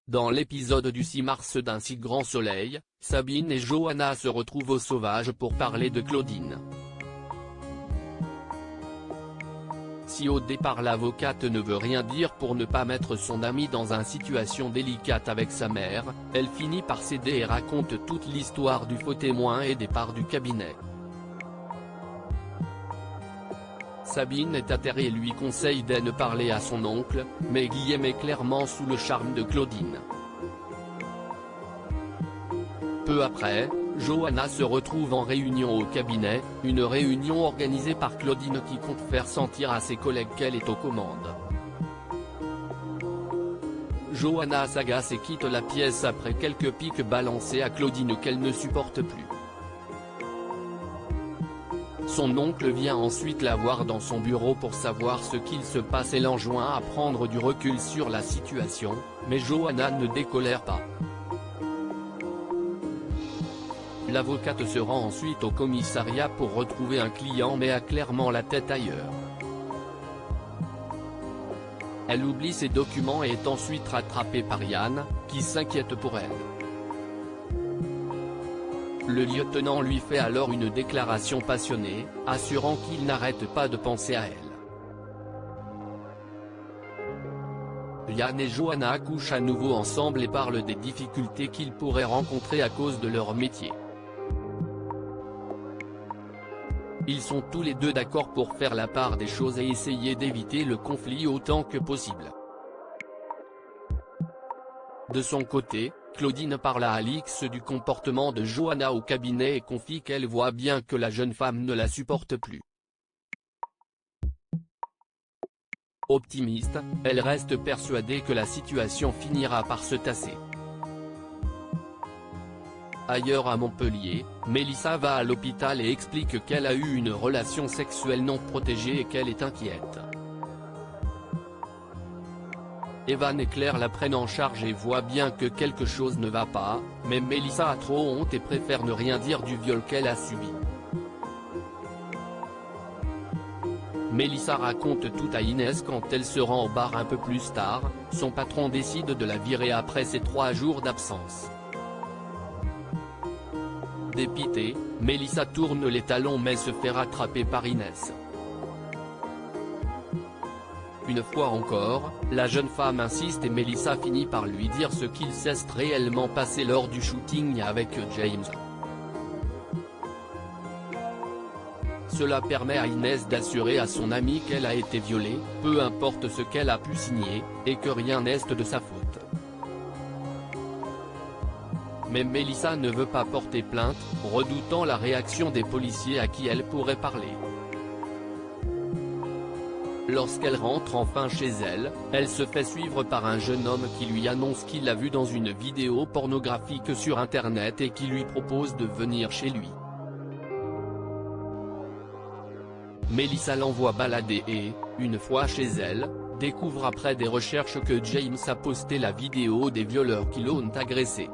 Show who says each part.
Speaker 1: Dans l'épisode du 6 mars d'Un si grand soleil, Sabine et Johanna se retrouvent au sauvage pour parler de Claudine. Si au départ l'avocate ne veut rien dire pour ne pas mettre son amie dans une situation délicate avec sa mère, elle finit par céder et raconte toute l'histoire du faux témoin et départ du cabinet. Sabine est atterrée et lui conseille de ne parler à son oncle, mais Guillaume est clairement sous le charme de Claudine. Peu après, Johanna se retrouve en réunion au cabinet, une réunion organisée par Claudine qui compte faire sentir à ses collègues qu'elle est aux commandes. Johanna s'agace et quitte la pièce après quelques piques balancées à Claudine qu'elle ne supporte plus. Son oncle vient ensuite la voir dans son bureau pour savoir ce qu'il se passe et l'enjoint à prendre du recul sur la situation, mais Johanna ne décolère pas. L'avocate se rend ensuite au commissariat pour retrouver un client mais a clairement la tête ailleurs. Elle oublie ses documents et est ensuite rattrapée par Yann, qui s'inquiète pour elle. Le lieutenant lui fait alors une déclaration passionnée, assurant qu'il n'arrête pas de penser à elle. Yann et Johanna couchent à nouveau ensemble et parlent des difficultés qu'ils pourraient rencontrer à cause de leur métier. Ils sont tous les deux d'accord pour faire la part des choses et essayer d'éviter le conflit autant que possible. De son côté, Claudine parle à Alix du comportement de Johanna au cabinet et confie qu'elle voit bien que la jeune femme ne la supporte plus. Optimiste, elle reste persuadée que la situation finira par se tasser. Ailleurs à Montpellier, Mélissa va à l'hôpital et explique qu'elle a eu une relation sexuelle non protégée et qu'elle est inquiète. Evan et Claire la prennent en charge et voient bien que quelque chose ne va pas, mais Mélissa a trop honte et préfère ne rien dire du viol qu'elle a subi. Mélissa raconte tout à Inès quand elle se rend au bar un peu plus tard, son patron décide de la virer après ses 3 jours d'absence. Dépitée, Mélissa tourne les talons mais se fait rattraper par Inès. Une fois encore, la jeune femme insiste et Mélissa finit par lui dire ce qu'il s'est réellement passé lors du shooting avec James. Cela permet à Inès d'assurer à son amie qu'elle a été violée, peu importe ce qu'elle a pu signer, et que rien n'est de sa faute. Mais Mélissa ne veut pas porter plainte, redoutant la réaction des policiers à qui elle pourrait parler. Lorsqu'elle rentre enfin chez elle, elle se fait suivre par un jeune homme qui lui annonce qu'il l'a vue dans une vidéo pornographique sur internet et qui lui propose de venir chez lui. Mélissa l'envoie balader et, une fois chez elle, découvre après des recherches que James a posté la vidéo des violeurs qui l'ont agressée.